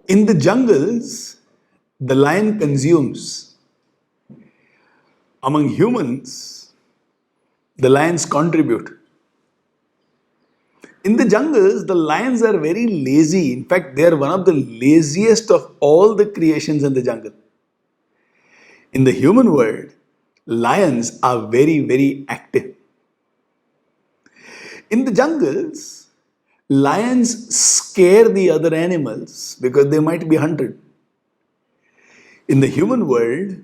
In the jungles, the lion consumes. Among humans, the lions contribute. In the jungles, the lions are very lazy. In fact, they are one of the laziest of all the creations in the jungle. In the human world, lions are very, very active. In the jungles, lions scare the other animals because they might be hunted. In the human world,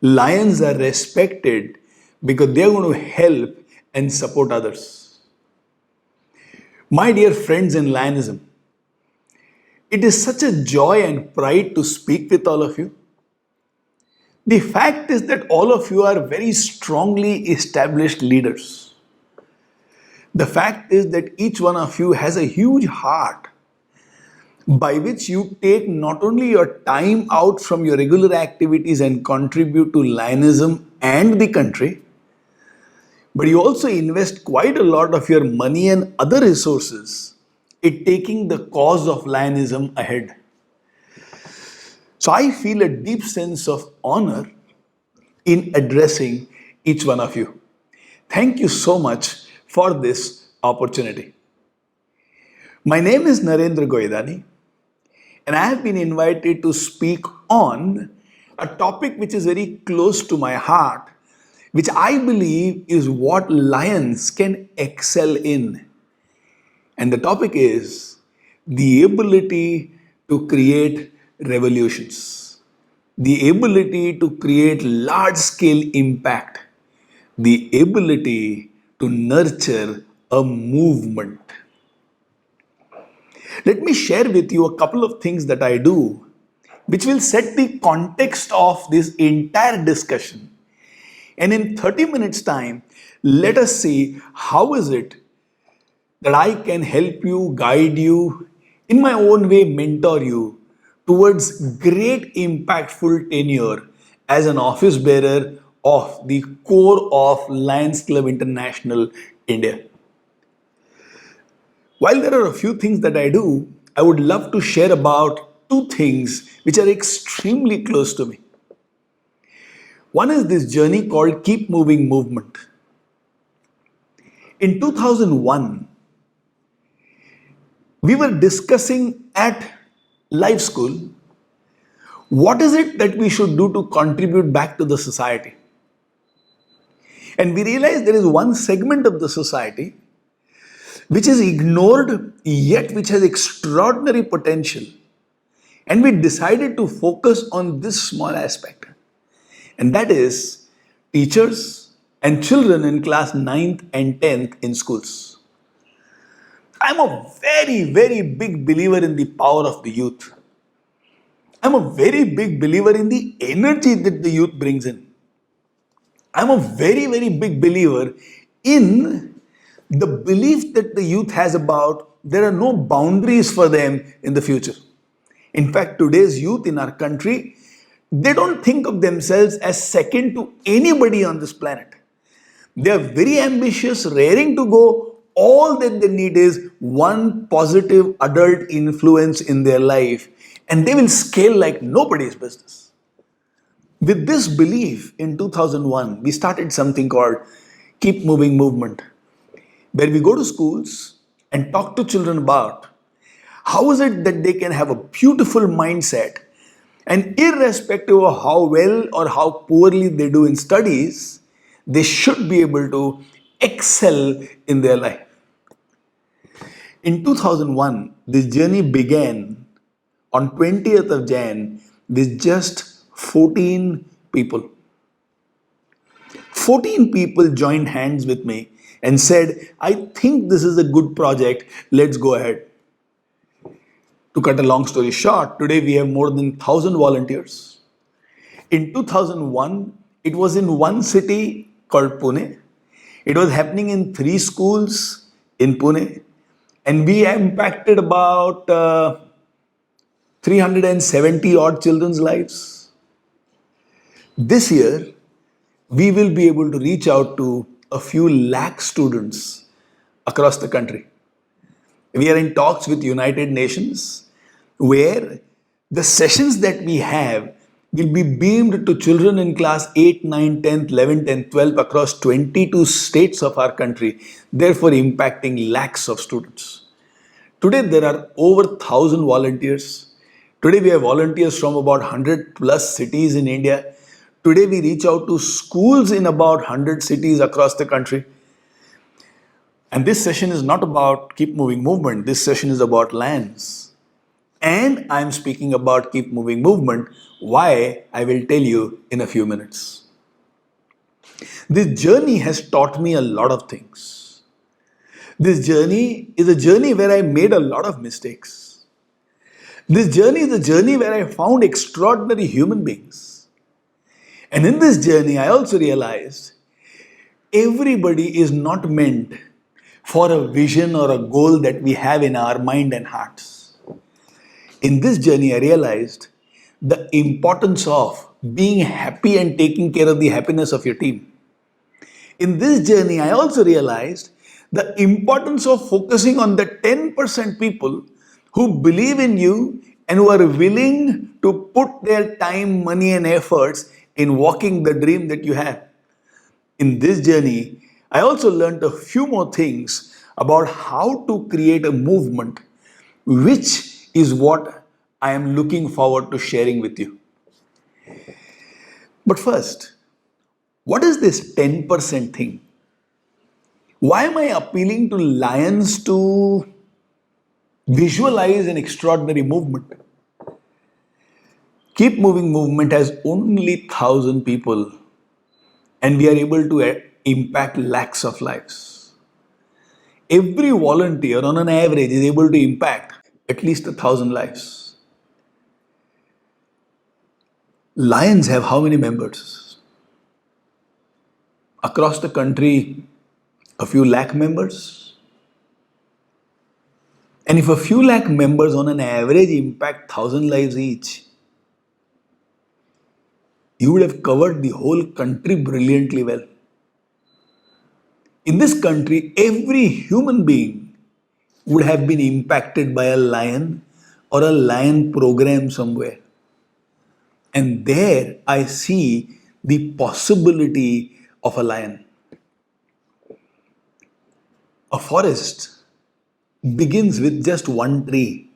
lions are respected because they are going to help and support others. My dear friends in Lionism, it is such a joy and pride to speak with all of you. The fact is that all of you are very strongly established leaders. The fact is that each one of you has a huge heart by which you take not only your time out from your regular activities and contribute to Lionism and the country, but you also invest quite a lot of your money and other resources in taking the cause of Lionism ahead. So I feel a deep sense of honor in addressing each one of you. Thank you so much for this opportunity. My name is Narendra Goidani, and I have been invited to speak on a topic which is very close to my heart, which I believe is what lions can excel in. And the topic is the ability to create revolutions, the ability to create large scale impact, the ability to nurture a movement. Let me share with you a couple of things that I do which will set the context of this entire discussion. And in 30 minutes time, let us see how is it that I can help you, guide you, in my own way mentor you towards great impactful tenure as an office bearer of the core of Lions Club International India. While there are a few things that I do, I would love to share about two things which are extremely close to me. One is this journey called Keep Moving Movement. In 2001, we were discussing at Life School what is it that we should do to contribute back to the society. And we realized there is one segment of the society which is ignored yet which has extraordinary potential. And we decided to focus on this small aspect. And that is teachers and children in class 9th and 10th in schools. I'm a very, very big believer in the power of the youth. I'm a very big believer in the energy that the youth brings in. I'm a very, very big believer in the belief that the youth has about there are no boundaries for them in the future. In fact, today's youth in our country, they don't think of themselves as second to anybody on this planet. They are very ambitious, raring to go. All that they need is one positive adult influence in their life, and they will scale like nobody's business. With this belief, in 2001, we started something called Keep Moving Movement, where we go to schools and talk to children about how is it that they can have a beautiful mindset, and irrespective of how well or how poorly they do in studies, they should be able to excel in their life. In 2001, this journey began on 20th of Jan with just 14 people. 14 people joined hands with me and said, I think this is a good project, let's go ahead. To cut a long story short, today we have more than 1,000 volunteers. In 2001, it was in one city called Pune. It was happening in 3 schools in Pune. And we impacted about 370 odd children's lives. This year, we will be able to reach out to a few lakh students across the country. We are in talks with United Nations. where the sessions that we have will be beamed to children in class 8, 9, 10th, 11th, and 12th across 22 states of our country, therefore impacting lakhs of students. Today, there are over 1,000 volunteers. Today, we have volunteers from about 100 plus cities in India. Today, we reach out to schools in about 100 cities across the country. And this session is not about Keep Moving Movement. This session is about Lions. And I'm speaking about Keep Moving Movement. Why? I will tell you in a few minutes. This journey has taught me a lot of things. This journey is a journey where I made a lot of mistakes. This journey is a journey where I found extraordinary human beings. And in this journey, I also realized everybody is not meant for a vision or a goal that we have in our mind and hearts. In this journey, I realized the importance of being happy and taking care of the happiness of your team. In this journey, I also realized the importance of focusing on the 10% people who believe in you and who are willing to put their time, money, and efforts in walking the dream that you have. In this journey, I also learned a few more things about how to create a movement, which is what I am looking forward to sharing with you. But first, what is this 10% thing? Why am I appealing to Lions to visualize an extraordinary movement? Keep Moving Movement has only 1,000 people, and we are able to impact lakhs of lives. Every volunteer on an average is able to impact at least 1,000 lives. Lions have how many members? Across the country, a few lakh members. And if a few lakh members on an average impact 1,000 lives each, you would have covered the whole country brilliantly well. In this country, every human being would have been impacted by a lion or a lion program somewhere. And there I see the possibility of a lion. A forest begins with just one tree.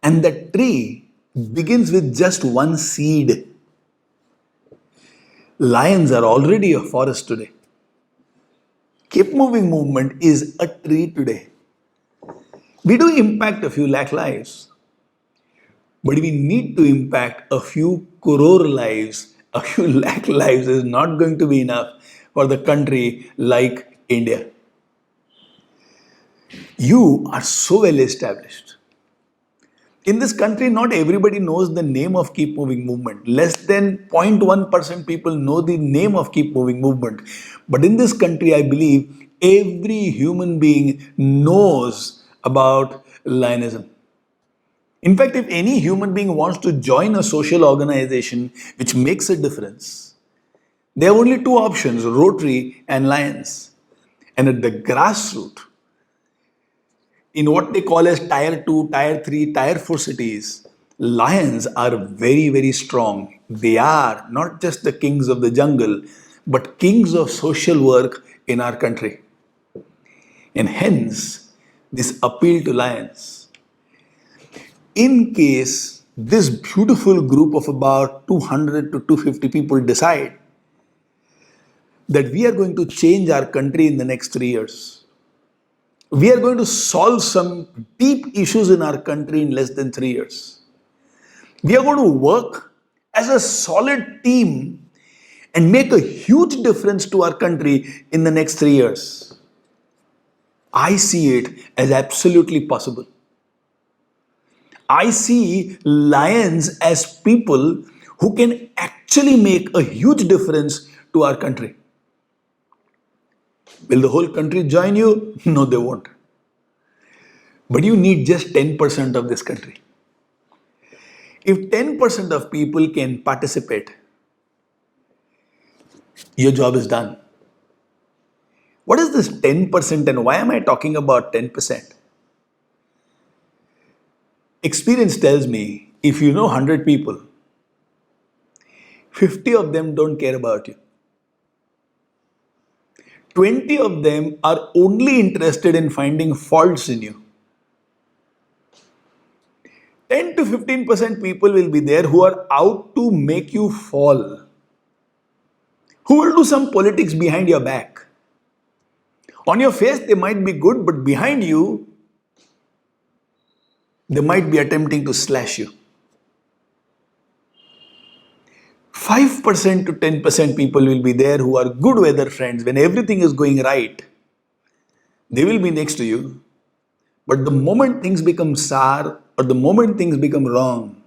And that tree begins with just one seed. Lions are already a forest today. Keep Moving Movement is a tree today. We do impact a few lakh lives, but we need to impact a few crore lives. A few lakh lives is not going to be enough for the country like India. You are so well established. In this country, not everybody knows the name of Keep Moving Movement. Less than 0.1% people know the name of Keep Moving Movement. But in this country, I believe every human being knows about Lionism. In fact, if any human being wants to join a social organization which makes a difference, there are only two options, Rotary and Lions. And at the grassroots, in what they call as tier 2, tier 3, tier 4 cities, lions are very, very strong. They are not just the kings of the jungle, but kings of social work in our country. And hence, this appeal to lions. In case this beautiful group of about 200 to 250 people decide that we are going to change our country in the next 3 years, we are going to solve some deep issues in our country in less than 3 years. We are going to work as a solid team and make a huge difference to our country in the next 3 years. I see it as absolutely possible. I see lions as people who can actually make a huge difference to our country. Will the whole country join you? No, they won't. But you need just 10% of this country. If 10% of people can participate, your job is done. What is this 10% and why am I talking about 10%? Experience tells me if you know 100 people, 50 of them don't care about you. 20 of them are only interested in finding faults in you. 10 to 15% people will be there who are out to make you fall, who will do some politics behind your back. On your face, they might be good, but behind you, they might be attempting to slash you. 5% to 10% people will be there who are good weather friends. When everything is going right, they will be next to you. But the moment things become sour or the moment things become wrong,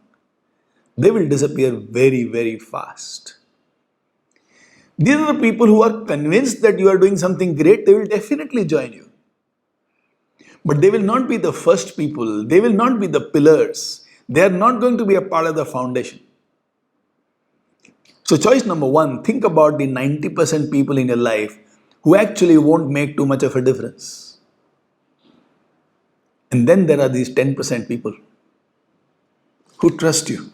they will disappear very, very fast. These are the people who are convinced that you are doing something great, they will definitely join you. But they will not be the first people, they will not be the pillars, they are not going to be a part of the foundation. So, choice number one, think about the 90% people in your life who actually won't make too much of a difference. And then there are these 10% people who trust you,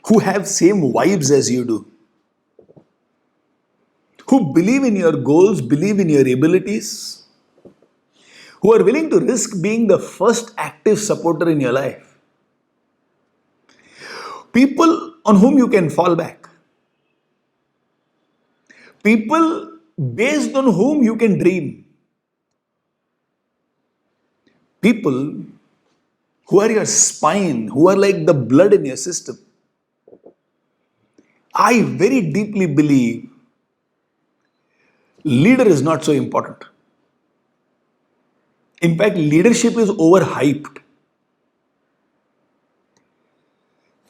who have same vibes as you do, who believe in your goals, believe in your abilities, who are willing to risk being the first active supporter in your life. People on whom you can fall back. People based on whom you can dream. People who are your spine, who are like the blood in your system. I very deeply believe leader is not so important. In fact, leadership is overhyped.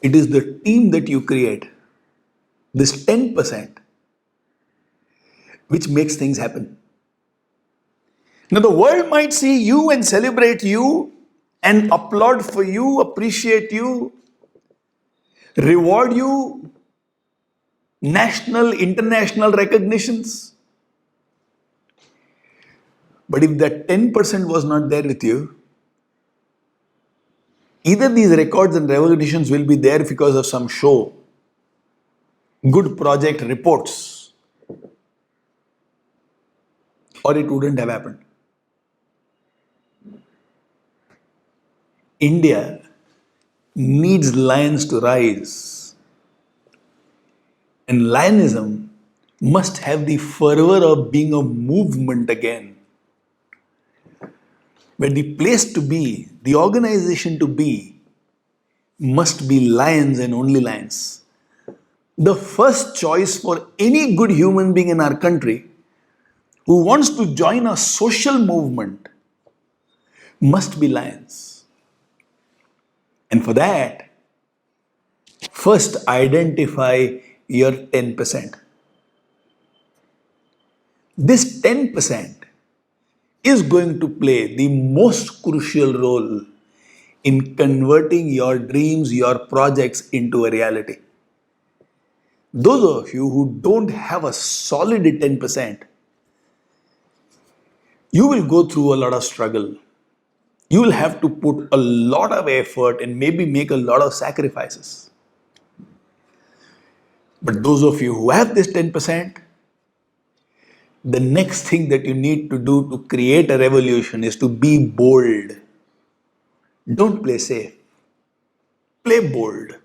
It is the team that you create, this 10%, which makes things happen. Now, the world might see you and celebrate you and applaud for you, appreciate you, reward you, national, international recognitions. But if that 10% was not there with you, either these records and recognitions will be there because of some show, good project reports, or it wouldn't have happened. India needs lions to rise. And lionism must have the fervor of being a movement again. Where the place to be, the organization to be, must be lions and only lions. The first choice for any good human being in our country who wants to join a social movement must be lions. And for that, first identify your 10%. This 10% is going to play the most crucial role in converting your dreams, your projects into a reality. Those of you who don't have a solid 10%, you will go through a lot of struggle. You will have to put a lot of effort and maybe make a lot of sacrifices. But those of you who have this 10%, the next thing that you need to do to create a revolution is to be bold. Don't play safe. Play bold.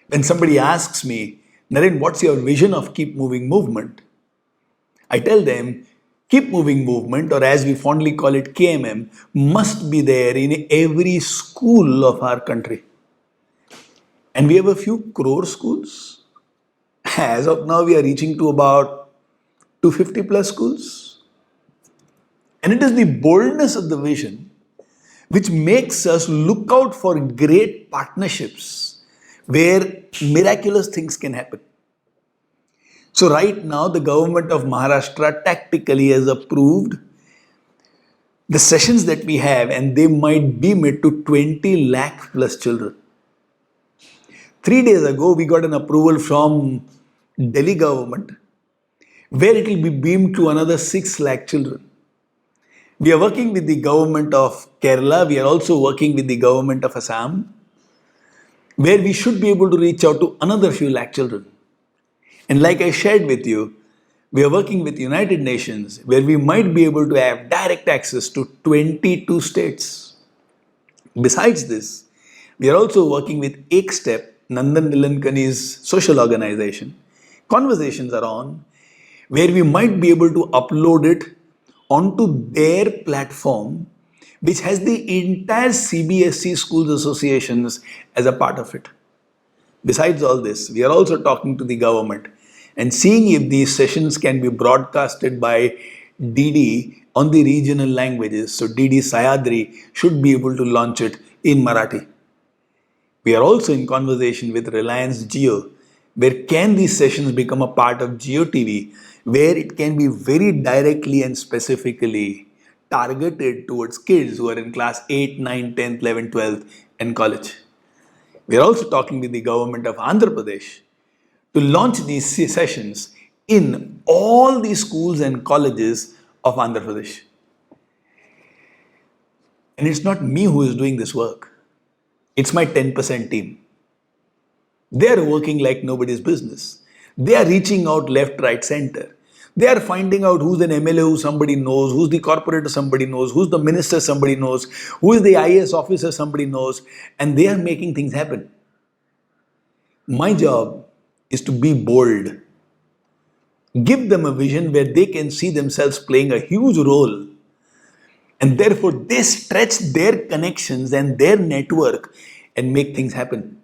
When somebody asks me, Naren, what's your vision of Keep Moving Movement? I tell them, Keep Moving Movement, or as we fondly call it KMM, must be there in every school of our country. And we have a few crore schools. As of now, we are reaching to about 250 plus schools. And it is the boldness of the vision which makes us look out for great partnerships where miraculous things can happen. So right now, the government of Maharashtra tactically has approved the sessions that we have, and they might beam it to 20 lakh plus children. 3 days ago, we got an approval from Delhi government where it will be beamed to another 6 lakh children. We are working with the government of Kerala. We are also working with the government of Assam, where we should be able to reach out to another few lakh children. And like I shared with you, we are working with United Nations, where we might be able to have direct access to 22 states. Besides this, we are also working with Ek Step, Nandan Nilankani's social organization. Conversations are on where we might be able to upload it onto their platform, which has the entire CBSE schools associations as a part of it. Besides all this, we are also talking to the government and seeing if these sessions can be broadcasted by DD on the regional languages. So DD Sayadri should be able to launch it in Marathi. We are also in conversation with Reliance Jio, where can these sessions become a part of Jio TV, where it can be very directly and specifically targeted towards kids who are in class 8, 9, 10th, 11th, 12th and college. We are also talking with the government of Andhra Pradesh to launch these sessions in all the schools and colleges of Andhra Pradesh. And it's not me who is doing this work. It's my 10% team. They are working like nobody's business. They are reaching out left, right, center. They are finding out who's an MLA who somebody knows, who's the corporator somebody knows, who's the minister somebody knows, who is the IAS officer somebody knows, and they are making things happen. My job is to be bold. Give them a vision where they can see themselves playing a huge role, and therefore they stretch their connections and their network and make things happen.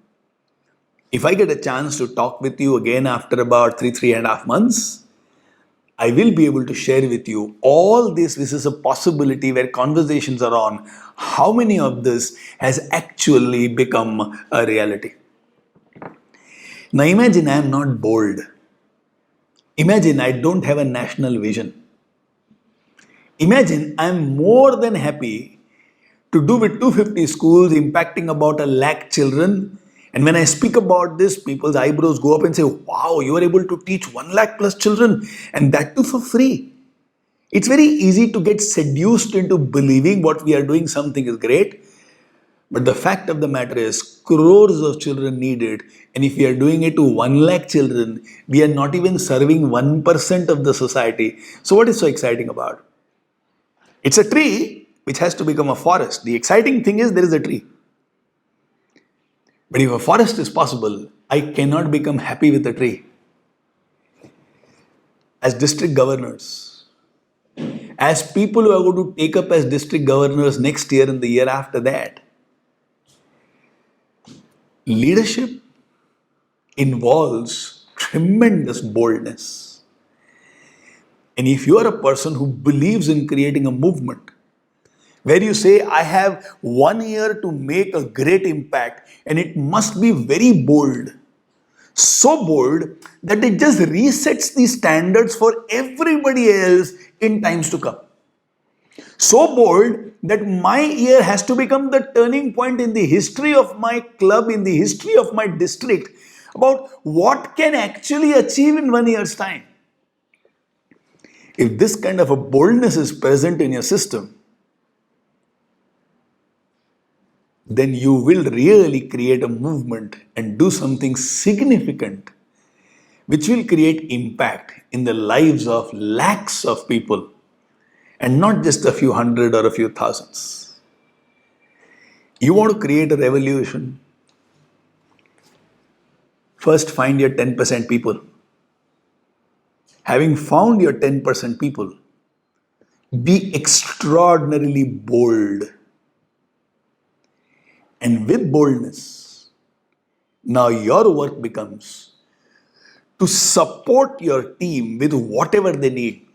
If I get a chance to talk with you again after about 3.5 months, I will be able to share with you all this. This is a possibility where conversations are on how many of this has actually become a reality. Now imagine I am not bold. Imagine I don't have a national vision. Imagine I am more than happy to do with 250 schools impacting about 1 lakh children. And when I speak about this, people's eyebrows go up and say, wow, you are able to teach 1 lakh plus children, and that too for free. It's very easy to get seduced into believing what we are doing something is great. But the fact of the matter is, crores of children need it. And if we are doing it to 1 lakh children, we are not even serving 1% of the society. So what is so exciting about it? It's a tree which has to become a forest. The exciting thing is there is a tree. But if a forest is possible, I cannot become happy with a tree. As district governors, as people who are going to take up as district governors next year and the year after that, leadership involves tremendous boldness. And if you are a person who believes in creating a movement, where you say, I have 1 year to make a great impact, and it must be very bold. So bold that it just resets the standards for everybody else in times to come. So bold that my year has to become the turning point in the history of my club, in the history of my district, about what can actually achieve in 1 year's time. If this kind of a boldness is present in your system, then you will really create a movement and do something significant which will create impact in the lives of lakhs of people and not just a few hundred or a few thousands. You want to create a revolution? First, find your 10% people. Having found your 10% people, be extraordinarily bold. And with boldness, now your work becomes to support your team with whatever they need.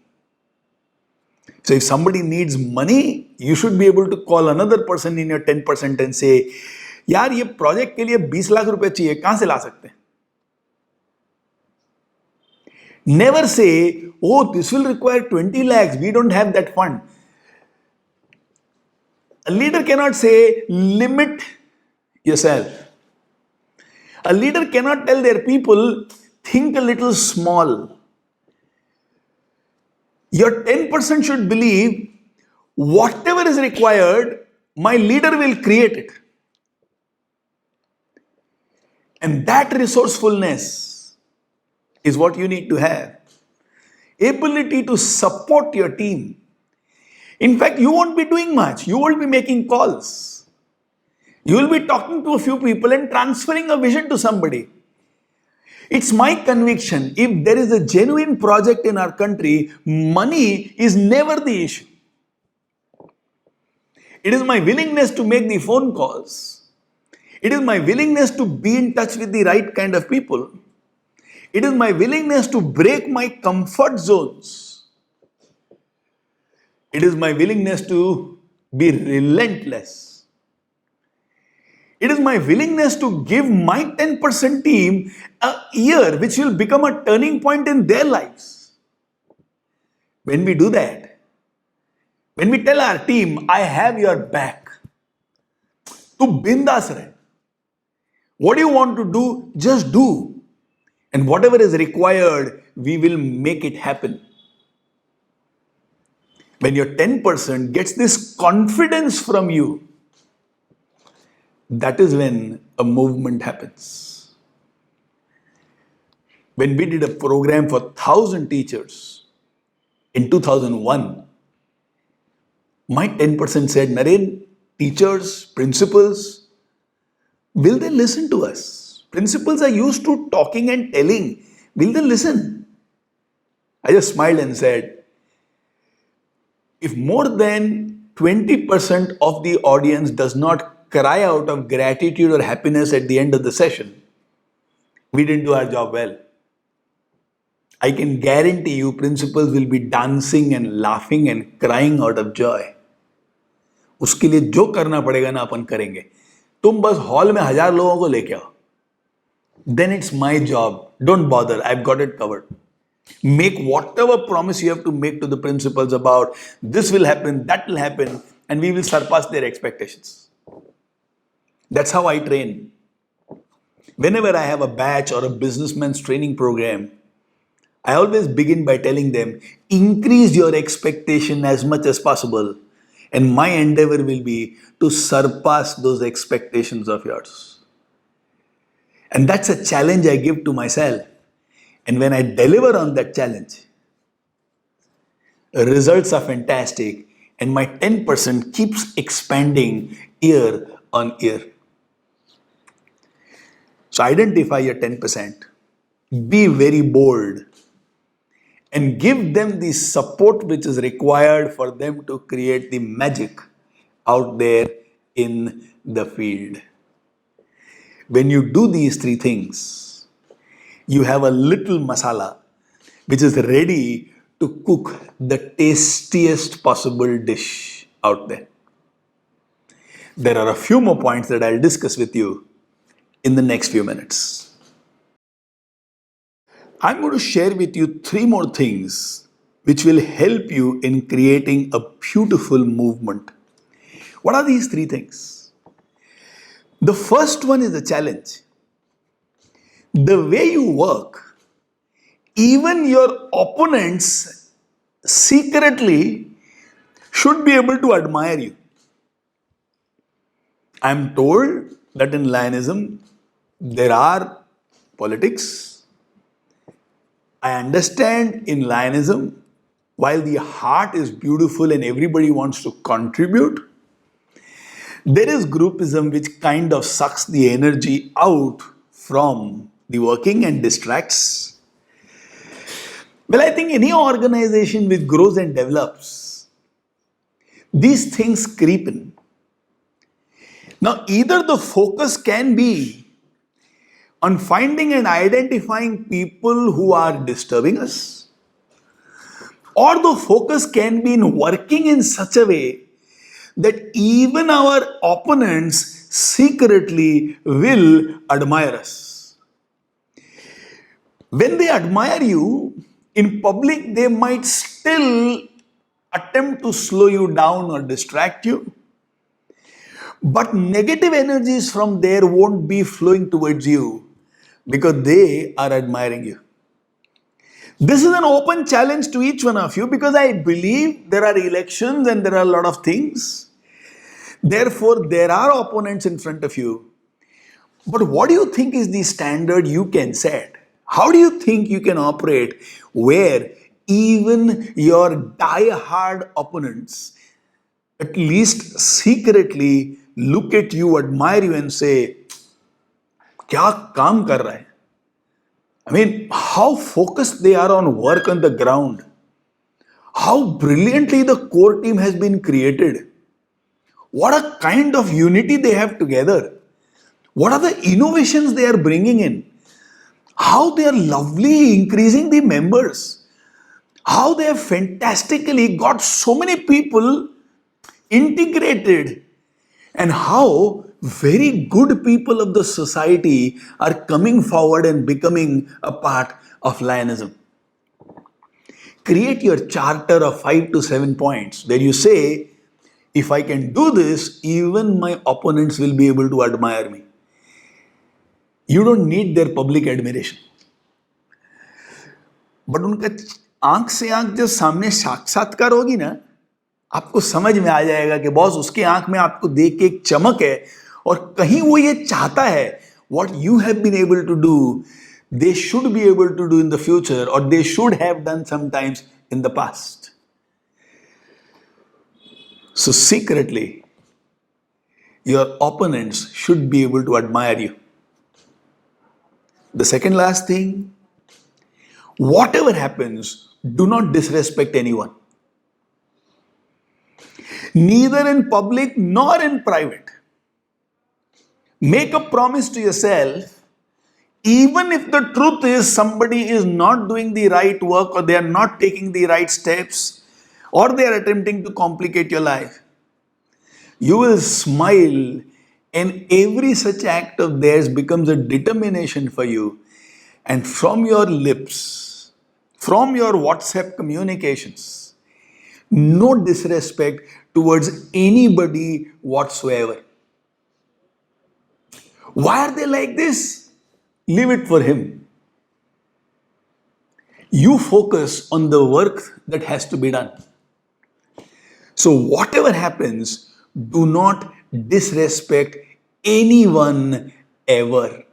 So if somebody needs money, you should be able to call another person in your 10% and say, यार ये project के लिए 20 लाख रुपए चाहिए, कहां से ला सकते हैं? Never say, oh, this will require 20 lakhs, we don't have that fund. A leader cannot say, limit yourself. A leader cannot tell their people, think a little small. Your 10% should believe, Whatever is required, my leader will create it. And that resourcefulness is what you need to have. Ability to support your team. In fact, you won't be doing much. You will be making calls. You will be talking to a few people and transferring a vision to somebody. It's my conviction, if there is a genuine project in our country, money is never the issue. It is my willingness to make the phone calls. It is my willingness to be in touch with the right kind of people. It is my willingness to break my comfort zones. It is my willingness to be relentless. It is my willingness to give my 10% team a year which will become a turning point in their lives. When we do that, when we tell our team, I have your back, to bindas rahe. What do you want to do? Just do. And whatever is required, we will make it happen. When your 10% gets this confidence from you, that is when a movement happens. When we did a program for 1,000 teachers in 2001, my 10% said, Naren, teachers, principals, will they listen to us? Principals are used to talking and telling. Will they listen? I just smiled and said, if more than 20% of the audience does not cry out of gratitude or happiness at the end of the session, we didn't do our job well. I can guarantee you principals will be dancing and laughing and crying out of joy. उसके लिए जो करना पड़ेगा ना अपन करेंगे. तुम बस hall में 1000 लोगों को लेके आओ. Then it's my job. Don't bother. I've got it covered. Make whatever promise you have to make to the principals about this will happen, that will happen, and we will surpass their expectations. That's how I train. Whenever I have a batch or a businessman's training program, I always begin by telling them, increase your expectation as much as possible, and my endeavor will be to surpass those expectations of yours. And that's a challenge I give to myself. And when I deliver on that challenge, results are fantastic, and my 10% keeps expanding year on year. So identify your 10%, be very bold, and give them the support which is required for them to create the magic out there in the field. When you do these three things, you have a little masala which is ready to cook the tastiest possible dish out there. There are a few more points that I'll discuss with you in the next few minutes. I'm going to share with you 3 more things which will help you in creating a beautiful movement. What are these 3 things? The first one is the challenge. The way you work, even your opponents secretly should be able to admire you. I'm told that in Lionism, there are politics. I understand in Lionism, while the heart is beautiful and everybody wants to contribute, there is groupism which kind of sucks the energy out from the working and distracts. Well, I think any organization which grows and develops, these things creep in. Now, either the focus can be on finding and identifying people who are disturbing us, or the focus can be in working in such a way that even our opponents secretly will admire us. When they admire you, in public they might still attempt to slow you down or distract you. But negative energies from there won't be flowing towards you because they are admiring you. This is an open challenge to each one of you because I believe there are elections and there are a lot of things. Therefore, there are opponents in front of you. But what do you think is the standard you can set? How do you think you can operate where even your die-hard opponents at least secretly look at you, admire you and say, क्या काम कर रहा है? I mean, how focused they are on work on the ground. How brilliantly the core team has been created. What a kind of unity they have together. What are the innovations they are bringing in? How they are lovely increasing the members. How they have fantastically got so many people integrated. And how very good people of the society are coming forward and becoming a part of Lionism. Create your charter of 5 to 7 points where you say, if I can do this, even my opponents will be able to admire me. You don't need their public admiration. But उनका आंख से आंख जब सामने साक्षात्कार होगी ना, आपको समझ में आ जाएगा कि बॉस उसके आंख में आपको देख के एक चमक है और कहीं वो ये चाहता है what you have been able to do, they should be able to do in the future or they should have done sometimes in the past. So secretly, your opponents should be able to admire you. The second last thing, whatever happens, do not disrespect anyone. Neither in public nor in private. Make a promise to yourself, even if the truth is somebody is not doing the right work or they are not taking the right steps or they are attempting to complicate your life, you will smile and every such act of theirs becomes a determination for you. And from your lips, from your WhatsApp communications, no disrespect towards anybody whatsoever. Why are they like this? Leave it for him. You focus on the work that has to be done. So whatever happens, do not disrespect anyone ever.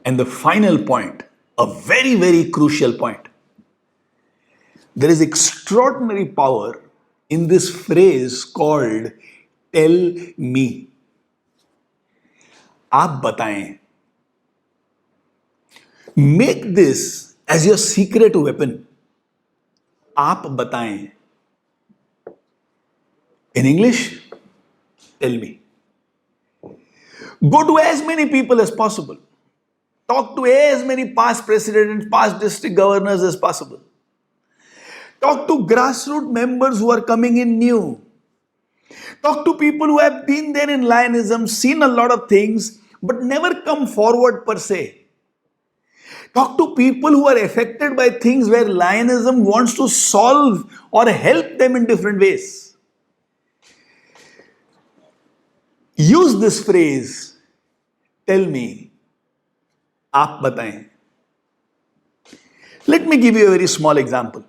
And the final point, a very, very crucial point. There is extraordinary power in this phrase called tell me. आप बताएं. Make this as your secret weapon. आप बताएं. In English, tell me. Go to as many people as possible. Talk to as many past presidents, past district governors as possible. Talk to grassroots members who are coming in new. Talk to people who have been there in Lionism, seen a lot of things, but never come forward per se. Talk to people who are affected by things where Lionism wants to solve or help them in different ways. Use this phrase, tell me, आप बताएं. Let me give you a very small example.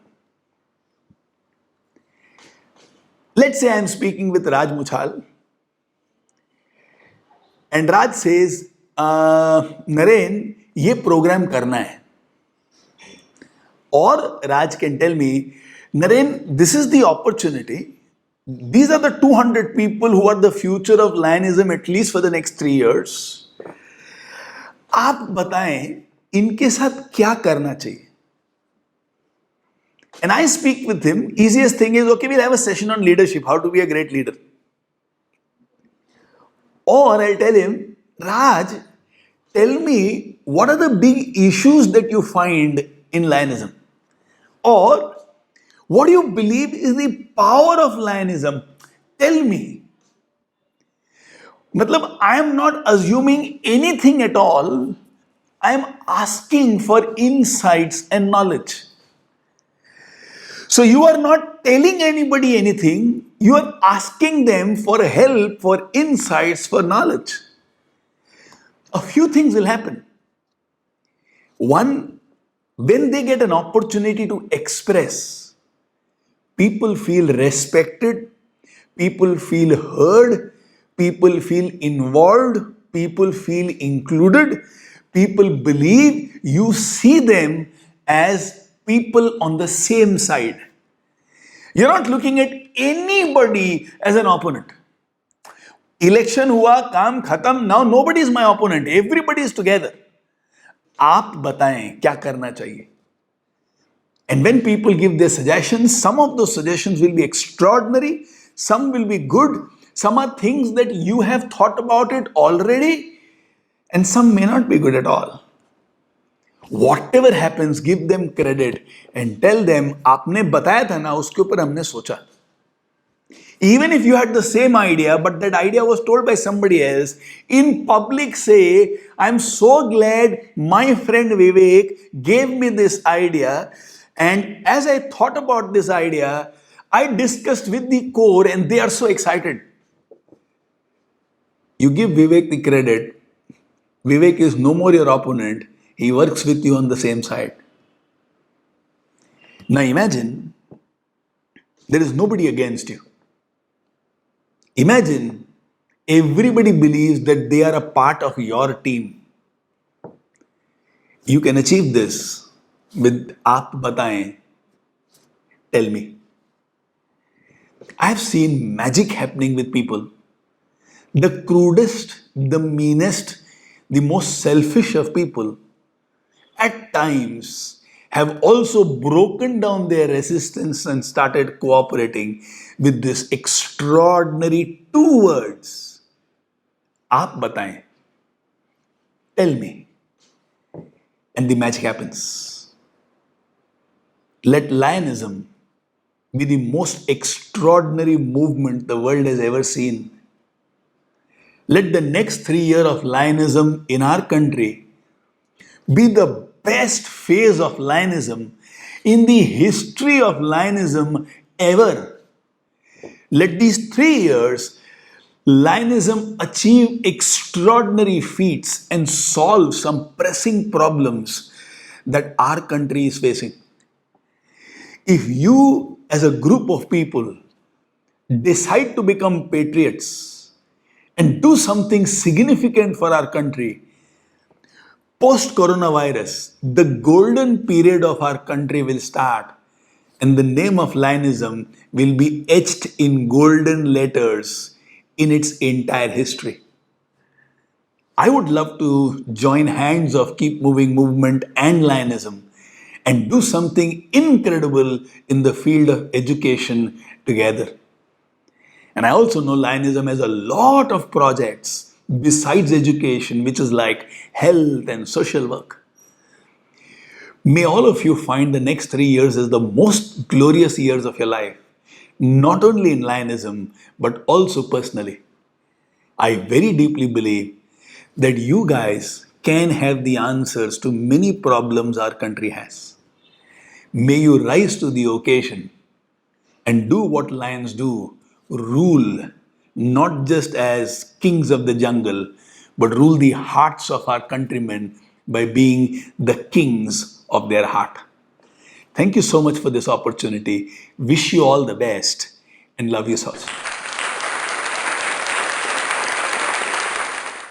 Let's say I am speaking with Raj Muchal and Raj says, Naren, ये program करना है. Or Raj can tell me, Naren, this is the opportunity. These are the 200 people who are the future of Lionism at least for the next 3 years. आप बताएं इनके साथ क्या करना चाहिए. And I speak with him. Easiest thing is, okay, we'll have a session on leadership, how to be a great leader. Or I'll tell him, Raj, tell me what are the big issues that you find in Lionism? Or what do you believe is the power of Lionism? Tell me. Matlab, I am not assuming anything at all. I am asking for insights and knowledge. So you are not telling anybody anything. You are asking them for help, for insights, for knowledge. A few things will happen. One, When they get an opportunity to express, people feel respected, people feel heard, people feel involved, people feel included, people believe you see them as people on the same side. You're not looking at anybody as an opponent. Election हुआ, काम खत्म, now nobody is my opponent, everybody is together. आप बताएं क्या करना चाहिए. And when people give their suggestions, some of those suggestions will be extraordinary, some will be good, some are things that you have thought about it already, and some may not be good at all. Whatever happens, give them credit and tell them, आपने बताया था ना, उसके ऊपर हमने सोचा. Even if you had the same idea, but that idea was told by somebody else, in public say, I'm so glad my friend Vivek gave me this idea, and as I thought about this idea, I discussed with the core and they are so excited. You give Vivek the credit, Vivek is no more your opponent, he works with you on the same side. Now imagine, there is nobody against you. Imagine everybody believes that they are a part of your team. You can achieve this with aap bataएं, tell me. I have seen magic happening with people. The crudest, the meanest, the most selfish of people at times have also broken down their resistance and started cooperating with this extraordinary two words. Aap bataएं, tell me. And the magic happens. Let Lionism be the most extraordinary movement the world has ever seen. Let the next 3 years of Lionism in our country be the best phase of Lionism in the history of Lionism ever. Let these 3 years, Lionism achieve extraordinary feats and solve some pressing problems that our country is facing. If you, as a group of people, decide to become patriots and do something significant for our country, post-coronavirus, the golden period of our country will start, and the name of Lionism will be etched in golden letters in its entire history. I would love to join hands of Keep Moving Movement and Lionism and do something incredible in the field of education together. And I also know Lionism has a lot of projects besides education, which is like health and social work. May all of you find the next 3 years as the most glorious years of your life, not only in Lionism, but also personally. I very deeply believe that you guys can have the answers to many problems our country has. May you rise to the occasion and do what lions do, rule, not just as kings of the jungle, but rule the hearts of our countrymen by being the kings of their heart. Thank you so much for this opportunity. Wish you all the best and love you so much.